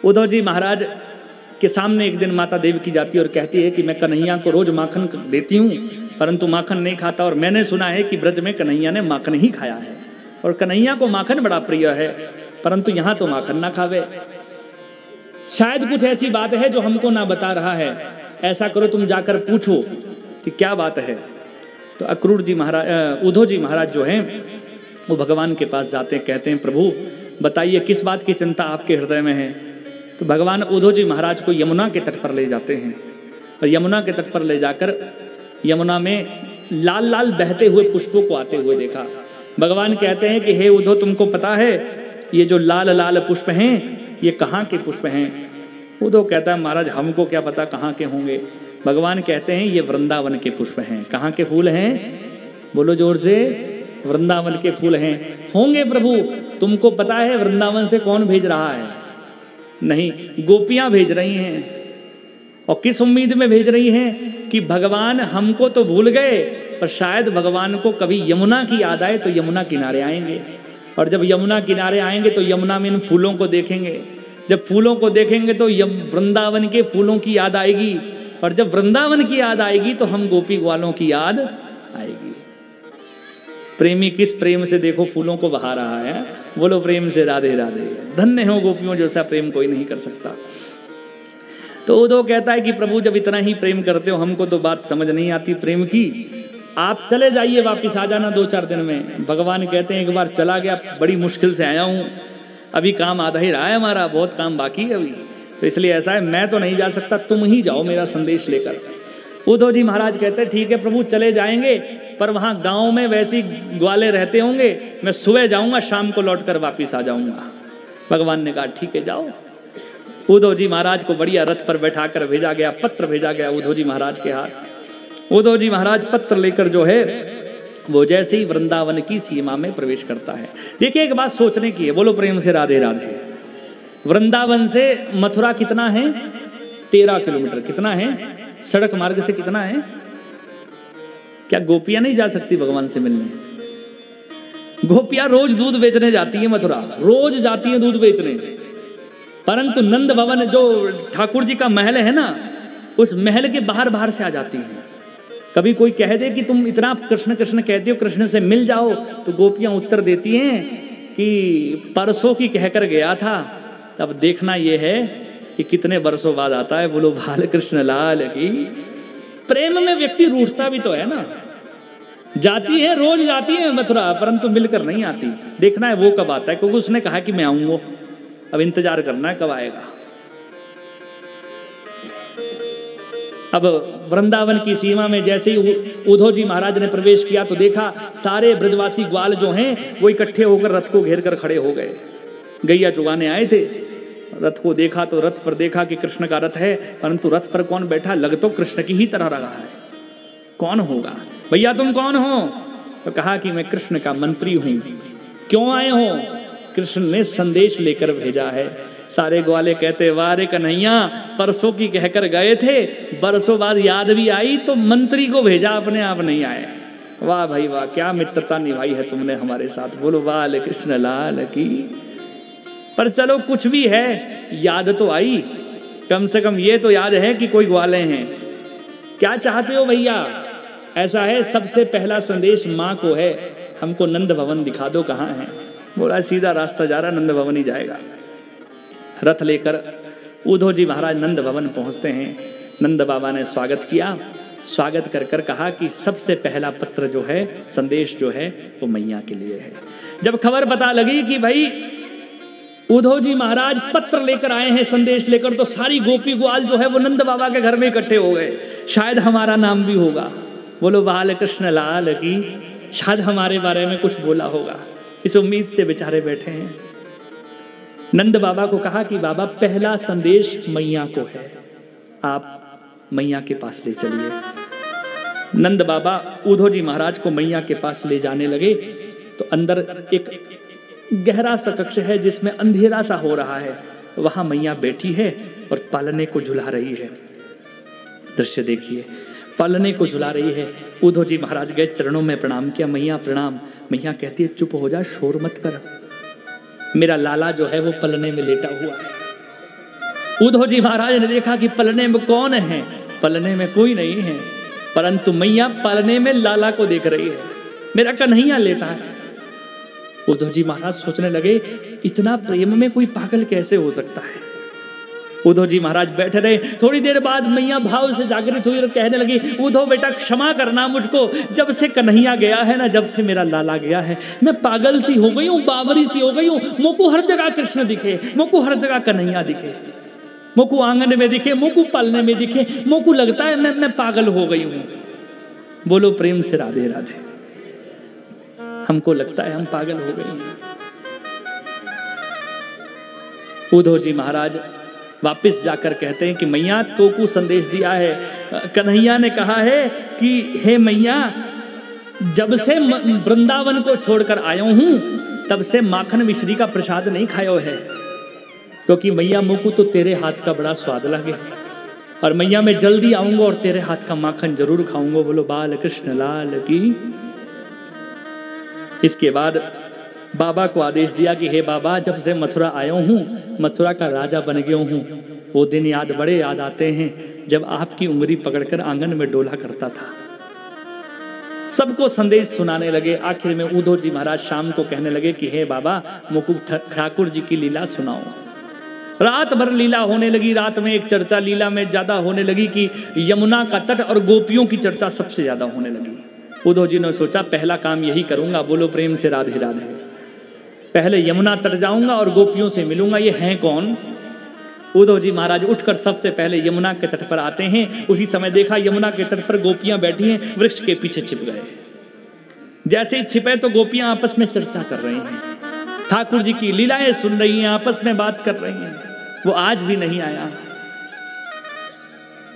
उद्धव जी महाराज के सामने एक दिन माता देवकी जाती है और कहती है कि मैं कन्हैया को रोज माखन देती हूँ, परंतु माखन नहीं खाता, और मैंने सुना है कि ब्रज में कन्हैया ने माखन ही खाया है और कन्हैया को माखन बड़ा प्रिय है, परंतु यहाँ तो माखन ना खावे। शायद कुछ ऐसी बात है जो हमको ना बता रहा है, ऐसा करो तुम जाकर पूछो कि क्या बात है। तो अक्रूर जी महाराज, उद्धव जी महाराज जो हैं वो भगवान के पास जाते हैं, कहते हैं प्रभु बताइए किस बात की चिंता आपके हृदय में है। तो भगवान उद्धव जी महाराज को यमुना के तट पर ले जाते हैं और यमुना के तट पर ले जाकर यमुना में लाल लाल बहते हुए पुष्पों को आते हुए देखा। भगवान कहते हैं कि हे उद्धव तुमको पता है ये जो लाल लाल पुष्प हैं ये कहाँ के पुष्प हैं। उद्धव कहता है महाराज हमको क्या पता कहाँ के होंगे। भगवान कहते हैं ये वृंदावन के पुष्प हैं। कहाँ के फूल हैं, बोलो जोर से, वृंदावन के फूल हैं। होंगे प्रभु, तुमको पता है वृंदावन से कौन भेज रहा है? नहीं, गोपियां भेज रही हैं। और किस उम्मीद में भेज रही हैं कि भगवान हमको तो भूल गए, पर शायद भगवान को कभी यमुना की याद आए तो यमुना किनारे आएंगे, और जब यमुना किनारे आएंगे तो यमुना में इन फूलों को देखेंगे। जब फूलों को देखेंगे तो वृंदावन के फूलों की याद आएगी, और जब वृंदावन की याद आएगी तो हम गोपी ग्वालों की याद आएगी। प्रेमी किस प्रेम से देखो फूलों को बहा रहा है, बोलो प्रेम से राधे राधे। धन्य हो गोपियों, जैसा प्रेम कोई नहीं कर सकता। तो उद्धव कहता है कि प्रभु जब इतना ही प्रेम करते हो, हमको तो बात समझ नहीं आती प्रेम की, आप चले जाइए, वापिस आ जाना 2-4 दिन में। भगवान कहते हैं एक बार चला गया, बड़ी मुश्किल से आया हूँ, अभी काम आधा ही रहा है हमारा, बहुत काम बाकी है अभी, तो इसलिए ऐसा है मैं तो नहीं जा सकता, तुम ही जाओ मेरा संदेश लेकर। उद्धव जी महाराज कहते हैं ठीक है प्रभु चले जाएंगे, पर वहाँ गांव में वैसी ग्वाले रहते होंगे, मैं सुबह जाऊंगा शाम को लौट कर वापिस आ जाऊंगा। भगवान ने कहा ठीक है जाओ। उद्धव जी महाराज को बढ़िया रथ पर बैठाकर भेजा गया, पत्र भेजा गया उद्धव जी महाराज के हाथ। उद्धव जी महाराज पत्र लेकर जो है वो जैसे ही वृंदावन की सीमा में प्रवेश करता है। देखिए एक बात सोचने की है, बोलो प्रेम से राधे राधे। वृंदावन से मथुरा कितना है? 13 किलोमीटर। कितना है? सड़क मार्ग से कितना है? क्या गोपियां नहीं जा सकती भगवान से मिलने? गोपियां रोज दूध बेचने जाती है मथुरा, रोज जाती है दूध बेचने, परंतु नंद भवन जो ठाकुर जी का महल है ना, उस महल के बाहर बाहर से आ जाती है। कभी कोई कह दे कि तुम इतना कृष्ण कृष्ण कहते हो, कृष्ण से मिल जाओ, तो गोपियां उत्तर देती हैं कि परसों की कहकर गया था, तब देखना यह है कि कितने वर्षों बाद आता है। बोलो बाल कृष्ण लाल की। प्रेम में व्यक्ति रूठता भी तो है ना, जाती है रोज जाती है मथुरा, परंतु मिलकर नहीं आती। देखना है वो कब आता है, क्योंकि उसने कहा कि मैं आऊंगा, अब इंतजार करना है कब आएगा। अब वृंदावन की सीमा में जैसे ही उद्धव जी महाराज ने प्रवेश किया तो देखा सारे ब्रजवासी ग्वाल जो हैं वो इकट्ठे होकर रथ को घेर कर खड़े हो गए। गैया चुगाने आए थे, रथ को देखा तो रथ पर देखा कि कृष्ण का रथ है, परंतु रथ पर कौन बैठा, लग तो कृष्ण की ही तरह रहा है। कौन होगा? भैया तुम कौन हो? तो कहा कि मैं कृष्ण का मंत्री हूं। क्यों आए हो? कृष्ण ने संदेश लेकर भेजा है। सारे ग्वाले कहते वाह रे कन्हैया, परसों की कहकर गए थे, बरसों बाद याद भी आई तो मंत्री को भेजा, अपने आप नहीं आए। वाह भाई वाह, क्या मित्रता निभाई है तुमने हमारे साथ। बोलो बाल कृष्ण लाल की। पर चलो कुछ भी है, याद तो आई, कम से कम ये तो याद है कि कोई ग्वाले हैं। क्या चाहते हो भैया? ऐसा है सबसे पहला संदेश माँ को है, हमको नंद भवन दिखा दो कहाँ है। बोला सीधा रास्ता जा रहा, नंद भवन ही जाएगा। रथ लेकर उद्धव जी महाराज नंद भवन पहुंचते हैं। नंद बाबा ने स्वागत किया, स्वागत कर कर कहा कि सबसे पहला पत्र जो है, संदेश जो है वो मैया के लिए है। जब खबर पता लगी कि भाई उद्धव जी महाराज पत्र लेकर आए हैं, संदेश लेकर, तो सारी गोपी ग्वाल जो है वो नंद बाबा के घर में इकट्ठे हो गए। शायद हमारा नाम भी होगा, बोलो बाल कृष्ण लाल की, शायद हमारे बारे में कुछ बोला होगा, इस उम्मीद से बेचारे बैठे हैं। नंद बाबा को कहा कि बाबा पहला संदेश मैया को है, आप मैया के पास ले चलिए। नंद बाबा उद्धव जी महाराज को मैया के पास ले जाने लगे तो अंदर एक गहरा सा कक्ष है जिसमें अंधेरा सा हो रहा है, वहां मैया बैठी है और पालने को झुला रही है। दृश्य देखिए, पालने को झुला रही है। उद्धव जी महाराज गए, चरणों में प्रणाम किया, मैया प्रणाम। मैया कहती है चुप हो जा, शोर मत कर, मेरा लाला जो है वो पलने में लेटा हुआ है। उद्धव जी महाराज ने देखा कि पलने में कौन है, पलने में कोई नहीं है, परंतु मैया पलने में लाला को देख रही है, मेरा कन्हैया लेटा है। उद्धव जी महाराज सोचने लगे इतना प्रेम में कोई पागल कैसे हो सकता है। उद्धव जी महाराज बैठे रहे। थोड़ी देर बाद मैया भाव से जागृत हुई और कहने लगी, उद्धव बेटा क्षमा करना मुझको, जब से कन्हैया गया है ना, जब से मेरा लाला गया है, मैं पागल सी हो गई हूँ, बावरी सी हो गई हूँ। मोको हर जगह कृष्ण दिखे, मोको हर जगह कन्हैया दिखे, मोको आंगन में दिखे, मोको पलने में दिखे, मोको लगता है मैं पागल हो गई हूँ। बोलो प्रेम से राधे राधे। हमको लगता है हम पागल हो गए हैं। उद्धव जी महाराज वापस जाकर कहते हैं कि मैया तो को संदेश दिया है, कन्हैया ने कहा है कि हे मैया, जब से वृंदावन को छोड़कर आया हूं तब से माखन मिश्री का प्रसाद नहीं खायो है, क्योंकि मैया मुझको तो तेरे हाथ का बड़ा स्वाद लगे, और मैया मैं जल्दी आऊंगा और तेरे हाथ का माखन जरूर खाऊंगा। बोलो बाल कृष्ण लाल की। इसके बाद बाबा को आदेश दिया कि हे बाबा, जब से मथुरा आया हूँ, मथुरा का राजा बन गया हूँ, वो दिन बड़े याद आते हैं जब आपकी उंगली पकड़कर आंगन में डोला करता था। सबको संदेश सुनाने लगे। आखिर में उद्धव जी महाराज शाम को कहने लगे कि हे बाबा, मुकुट ठाकुर जी की लीला सुनाओ। रात भर लीला होने लगी। रात में एक चर्चा लीला में ज्यादा होने लगी कि यमुना का तट और गोपियों की चर्चा सबसे ज्यादा होने लगी। उद्धव जी ने सोचा पहला काम यही करूंगा। बोलो प्रेम से राधे राधे। पहले यमुना तट जाऊंगा और गोपियों से मिलूंगा। ये हैं कौन? उद्धव जी महाराज उठकर सबसे पहले यमुना के तट पर आते हैं। उसी समय देखा यमुना के तट पर गोपियां बैठी हैं, वृक्ष के पीछे छिप गए। जैसे ही छिपे तो गोपियां आपस में चर्चा कर रही हैं, ठाकुर जी की लीलाएं सुन रही हैं, आपस में बात कर रही हैं। वो आज भी नहीं आया।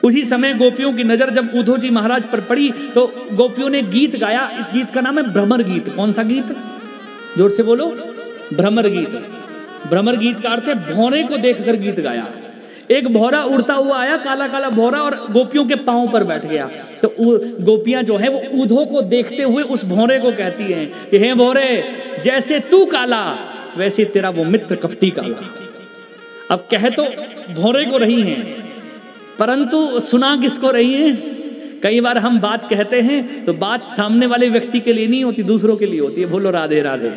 उसी समय गोपियों की नजर जब उद्धव जी महाराज पर पड़ी तो गोपियों ने गीत गाया। इस गीत का नाम है भ्रमर गीत। कौन सा गीत? जोर से बोलो। भ्रमर गीत। भ्रमर गीत का अर्थ है भौरे को देखकर गीत गाया। एक भौरा उड़ता हुआ आया, काला काला भौरा, और गोपियों के पांव पर बैठ गया। तो गोपियां जो है वो उद्धव को देखते हुए उस भौरे को कहती हैं कि हे भौरे, जैसे तू काला वैसे तेरा वो मित्र कपटी काला। अब कह तो भौरे को रही हैं, परंतु सुना किसको रही है? कई बार हम बात कहते हैं तो बात सामने वाले व्यक्ति के लिए नहीं होती, दूसरों के लिए होती है। बोलो राधे राधे।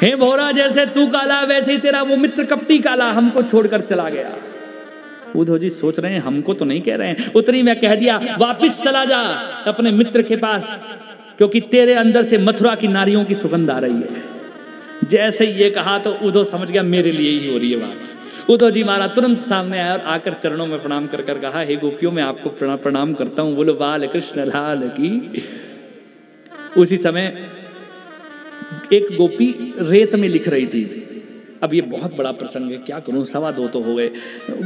हे भौरा, जैसे तू काला वैसे ही तेरा वो मित्र कपटी काला हमको छोड़कर चला गया। उद्धव जी सोच रहे हैं हमको तो नहीं कह रहे हैं। उतनी मैं कह दिया, वापिस चला जा अपने मित्र के पास, क्योंकि तेरे अंदर से मथुरा की नारियों की सुगंध आ रही है। जैसे ये कहा तो उद्धव समझ गया मेरे लिए ही हो रही है बात। उद्धव जी महाराज तुरंत सामने आया और आकर चरणों में प्रणाम कर कर कहा, हे गोपियों, मैं आपको प्रणाम करता हूं। बोलो बाल कृष्ण लाल की। उसी समय एक गोपी रेत में लिख रही थी। अब ये बहुत बड़ा प्रसंग है, क्या करूं, 2:15 तो हो गए।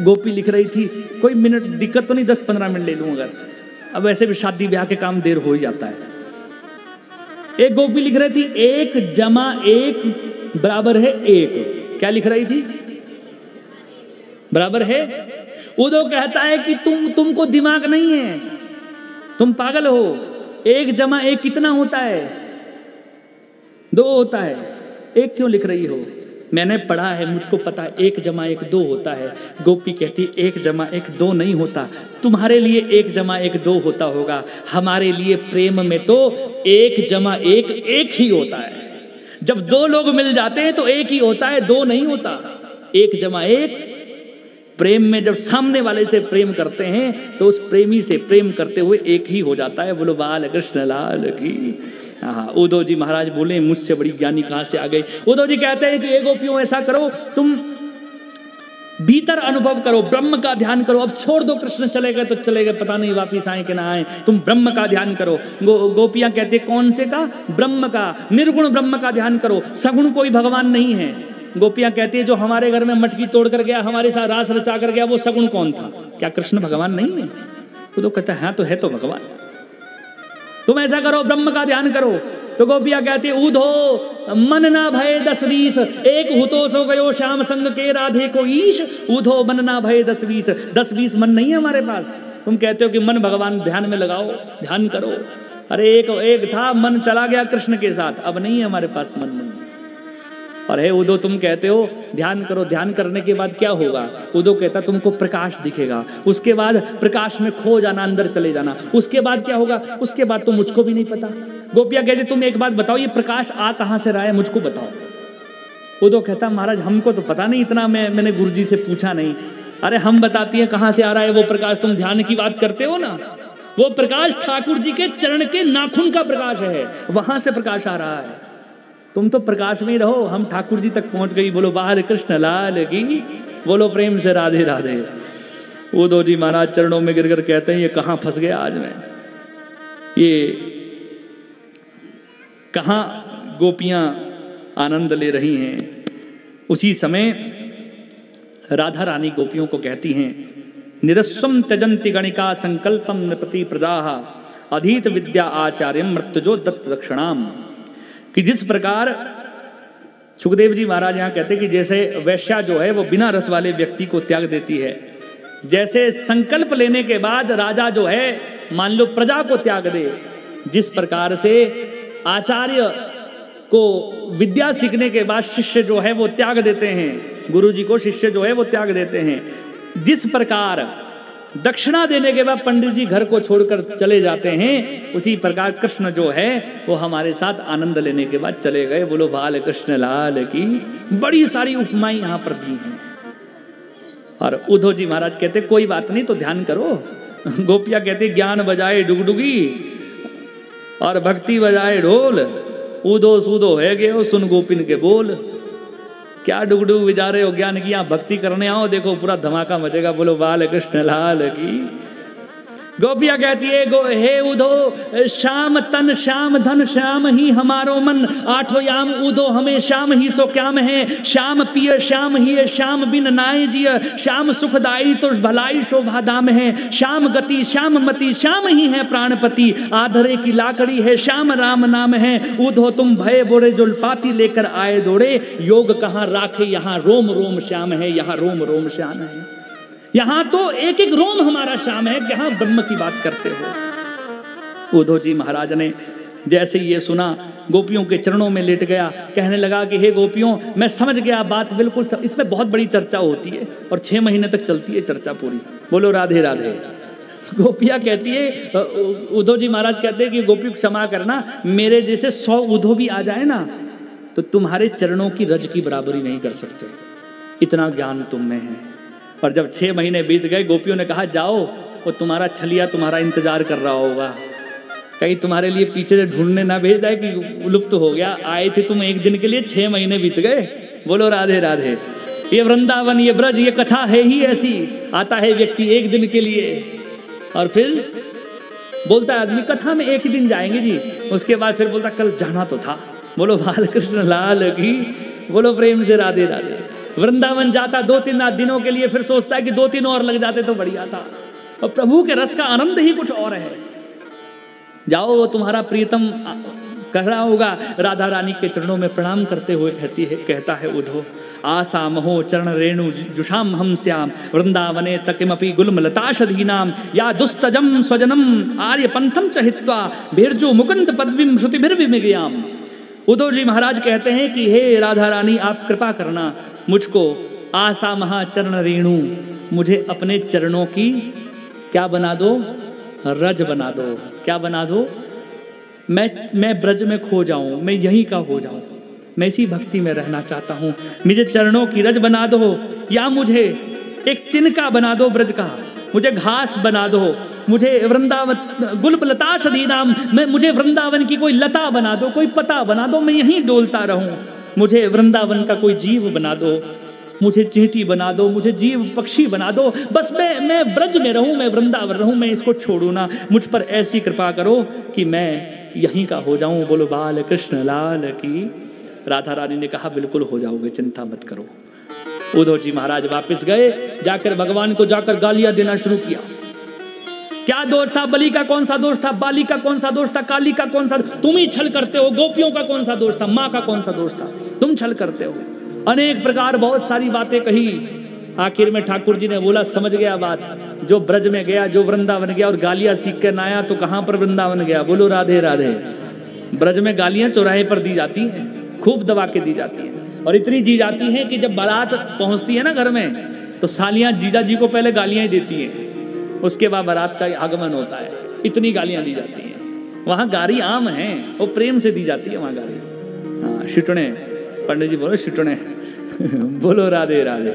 गोपी लिख रही थी, कोई मिनट दिक्कत तो नहीं, 10-15 मिनट ले लूं अगर। अब वैसे भी शादी ब्याह के काम देर हो ही जाता है। एक गोपी लिख रही थी 1 जमा 1 बराबर है 1। क्या लिख रही थी? बराबर है। उद्धव कहता है कि तुमको दिमाग नहीं है, तुम पागल हो। 1 जमा 1 कितना होता है? 2 होता है। 1 क्यों लिख रही हो? मैंने पढ़ा है, मुझको पता है 1 जमा 1 2 होता है। गोपी कहती 1 जमा 1 2 नहीं होता। तुम्हारे लिए 1 जमा 1 2 होता होगा, हमारे लिए प्रेम में तो 1 जमा 1 1 ही होता है। जब 2 लोग मिल जाते हैं तो 1 ही होता है, 2 नहीं होता। 1 जमा 1 प्रेम में जब सामने वाले से प्रेम करते हैं तो उस प्रेमी से प्रेम करते हुए 1 ही हो जाता है। बोलो बाल कृष्ण लाल की। हाँ, उद्धव जी महाराज बोले मुझसे बड़ी ज्ञानी कहाँ से आ गई। उद्धव जी कहते हैं कि ये गोपियों ऐसा करो, तुम भीतर अनुभव करो, ब्रह्म का ध्यान करो। अब छोड़ दो कृष्ण चले गए तो चले गए, पता नहीं वापिस आए कि ना आए, तुम ब्रह्म का ध्यान करो। गोपियां कहते कौन से का? ब्रह्म का। निर्गुण ब्रह्म का ध्यान करो, सगुण कोई भगवान नहीं है। गोपियां कहती है जो हमारे घर में मटकी तोड़ कर गया, हमारे साथ रास रचा कर गया, वो सगुण कौन था? क्या कृष्ण भगवान नहीं है? वो तो कहता है हाँ तो है तो भगवान। तुम ऐसा करो, ब्रह्म का ध्यान करो। तो गोपियां कहती है उधो मन ना भय 10-20, एक हुतो सो गयो श्याम संग के राधे को ईश। उधो मन ना भय 10-20, 10-20 मन नहीं है हमारे पास। तुम कहते हो कि मन भगवान ध्यान में लगाओ, ध्यान करो। अरे एक था, मन चला गया कृष्ण के साथ, अब नहीं है हमारे पास मन। नहीं और हे उदो तुम कहते हो ध्यान करो, ध्यान करने के बाद क्या होगा? उदो कहता तुमको प्रकाश दिखेगा, उसके बाद प्रकाश में खो जाना, अंदर चले जाना, उसके बाद क्या होगा? उसके बाद तो मुझको भी नहीं पता। गोपियां कहती तुम एक बात बताओ, ये प्रकाश आ कहाँ से रहा है, मुझको बताओ। उदो कहता महाराज हमको तो पता नहीं, इतना मैंने गुरुजी से पूछा नहीं। अरे हम बताती हैं कहाँ से आ रहा है वो प्रकाश, तुम ध्यान की बात करते हो ना, वो प्रकाश ठाकुर जी के चरण के नाखून का प्रकाश है, वहां से प्रकाश आ रहा है। तुम तो प्रकाश में ही रहो, हम ठाकुर जी तक पहुंच गई। बोलो बाल कृष्ण लाल की, बोलो प्रेम से राधे राधे। उदो जी महाराज चरणों में गिरकर कहते हैं ये कहाँ फंस गया आज मैं, ये कहाँ गोपियां आनंद ले रही हैं। उसी समय राधा रानी गोपियों को कहती हैं निरस्वम त्यजंति गणिका संकल्पम नृपति प्रजाः अधीत विद्या आचार्यम मृत्युजो दत्त दक्षिणाम। कि जिस प्रकार सुखदेव जी महाराज यहाँ कहते कि जैसे वैश्या जो है वो बिना रस वाले व्यक्ति को त्याग देती है, जैसे संकल्प लेने के बाद राजा जो है मान लो प्रजा को त्याग दे, जिस प्रकार से आचार्य को विद्या सीखने के बाद शिष्य जो है वो त्याग देते हैं, गुरु जी को शिष्य जो है वो त्याग देते हैं, जिस प्रकार दक्षिणा देने के बाद पंडित जी घर को छोड़कर चले जाते हैं, उसी प्रकार कृष्ण जो है वो हमारे साथ आनंद लेने के बाद चले गए। बोलो बाल कृष्ण लाल की। बड़ी सारी उपमाएं यहाँ पर दी हैं। और उद्धव जी महाराज कहते कोई बात नहीं, तो ध्यान करो। गोपिया कहते ज्ञान बजाए डुगडुगी और भक्ति बजाए ढोल, उदो सूदो है गए सुन गोपिन के बोल। क्या डुगडुग बजा रहे हो, ज्ञान की यहाँ भक्ति करने आओ, देखो पूरा धमाका मचेगा। बोलो बाल कृष्ण लाल की। गोपिया कहती है हे उदो श्याम तन श्याम धन श्याम ही हमारो मन, आठों याम उदो हमें श्याम ही सो क्याम है। श्याम पिय श्याम ही है श्याम बिन नाय जिय, श्याम सुखदाई तो भलाई शोभा दाम है। श्याम गति श्याम मति श्याम ही है प्राणपति, आधरे की लाकड़ी है श्याम राम नाम है। उदो तुम भय बोरे जो पाती लेकर आए दौड़े, योग कहाँ राखे यहाँ रोम रोम श्याम है, यहाँ रोम रोम श्याम है। यहाँ तो एक एक रोम हमारा श्याम है, यहाँ ब्रह्म की बात करते हो। उद्धव जी महाराज ने जैसे ये सुना, गोपियों के चरणों में लेट गया, कहने लगा कि हे गोपियों मैं समझ गया बात बिल्कुल। इसमें बहुत बड़ी चर्चा होती है और 6 महीने तक चलती है चर्चा पूरी। बोलो राधे राधे। गोपियाँ कहती है, उद्धव जी महाराज कहते हैं कि गोपी क्षमा करना, मेरे जैसे 100 उद्धव भी आ जाए ना तो तुम्हारे चरणों की रज की बराबरी नहीं कर सकते, इतना ज्ञान तुम में है। और जब 6 महीने बीत गए, गोपियों ने कहा जाओ, वो तुम्हारा छलिया तुम्हारा इंतजार कर रहा होगा, कहीं तुम्हारे लिए पीछे से ढूंढने ना भेज जाए कि लुप्त हो गया, आए थे तुम एक दिन के लिए, 6 महीने बीत गए। बोलो राधे राधे। ये वृंदावन ये ब्रज ये कथा है ही ऐसी, आता है व्यक्ति एक दिन के लिए और फिर बोलता है आदमी कथा में एक दिन जाएंगे जी, उसके बाद फिर बोलता कल जाना तो था। बोलो बालकृष्ण लाल की। बोलो प्रेम से राधे राधे। वृंदावन जाता 2-3 दिनों के लिए, फिर सोचता है कि 2-3 और लग जाते तो बढ़िया था। और प्रभु के रस का आनंद ही कुछ और है। जाओ, वो तुम्हारा प्रियतम कह रहा होगा। राधा रानी के चरणों में प्रणाम करते हुए कहता है उद्धव, आशा महो चरण रेणु जुषाम हम श्याम वृंदावने तकिमपि गुलमलताशधीनाम या दुस्तजम स्वजनम आर्य पंथम चहित्वा भेर्जो मुकुंद पदवीम श्रुतिभिर्विमिगयाम। उद्धव जी महाराज कहते हैं कि हे राधा रानी आप कृपा करना मुझको, आशा महा चरण रेणु, मुझे अपने चरणों की क्या बना दो, रज बना दो। क्या बना दो? मैं ब्रज में खो जाऊं, मैं यहीं का हो जाऊं, मैं इसी भक्ति में रहना चाहता हूं। मुझे चरणों की रज बना दो, या मुझे एक तिनका बना दो ब्रज का, मुझे घास बना दो, मुझे वृंदावन गुलबलता सदीनाम, मुझे वृंदावन की कोई लता बना दो, कोई पता बना दो, मैं यहीं डोलता रहूं। मुझे वृंदावन का कोई जीव बना दो, मुझे चींटी बना दो, मुझे जीव पक्षी बना दो, बस मैं ब्रज में रहूं, मैं वृंदावन रहूं, मैं इसको छोड़ू ना। मुझ पर ऐसी कृपा करो कि मैं यहीं का हो जाऊं। बोलो बाल कृष्ण लाल की। राधा रानी ने कहा बिल्कुल हो जाओगे, चिंता मत करो। उद्धव जी महाराज वापस गए, जाकर भगवान को जाकर गालियां देना शुरू किया। क्या दोष था? बलि का कौन सा दोष था? बाली का कौन सा दोष था? काली का कौन सा? तुम ही छल करते हो। गोपियों का कौन सा दोष था? माँ का कौन सा दोष था? तुम छल करते हो। अनेक प्रकार बहुत सारी बातें कही। आखिर में ठाकुर जी ने बोला समझ गया बात, जो ब्रज में गया, जो वृंदावन गया और गालियां सीख कर ना आया तो कहां पर वृंदावन गया। बोलो राधे राधे। ब्रज में गालियां चौराहे पर दी जाती हैं, खूब दबा के दी जाती हैं। और इतनी जी जाती है कि जब बारात पहुंचती है ना घर में, तो सालियां जीजा जी को पहले गालियां ही देती हैं, उसके बाद बारात का आगमन होता है। इतनी गालियां दी जाती हैं वहाँ। गारी आम है, वो प्रेम से दी जाती है वहाँ गाली। हाँ, शिटने, पंडित जी बोलो शिटने बोलो राधे राधे।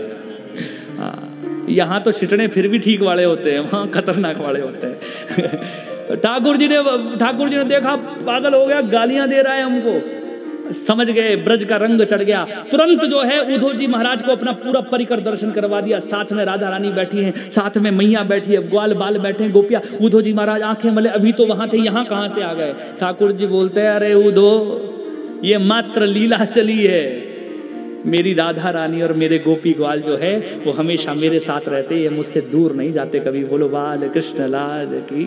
हाँ, यहाँ तो शिटने फिर भी ठीक वाले होते हैं, वहाँ खतरनाक वाले होते हैं। ठाकुर जी ने देखा पागल हो गया, गालियां दे रहा है हमको, समझ गए ब्रज का रंग चढ़ गया। तुरंत जो है उद्धव जी महाराज को अपना पूरा परिकर दर्शन करवा दिया। साथ में राधा रानी बैठी हैं, साथ में मैया बैठी है, ग्वाल बाल बैठे हैं, गोपिया। उद्धव जी महाराज आंखें मले, अभी तो वहां थे, यहाँ कहां से आ गए? ठाकुर जी बोलते हैं, अरे उद्धव, ये मात्र लीला चली है। मेरी राधा रानी और मेरे गोपी ग्वाल जो है वो हमेशा मेरे साथ रहते, ये मुझसे दूर नहीं जाते कभी। बोलो बाल कृष्ण लाल की।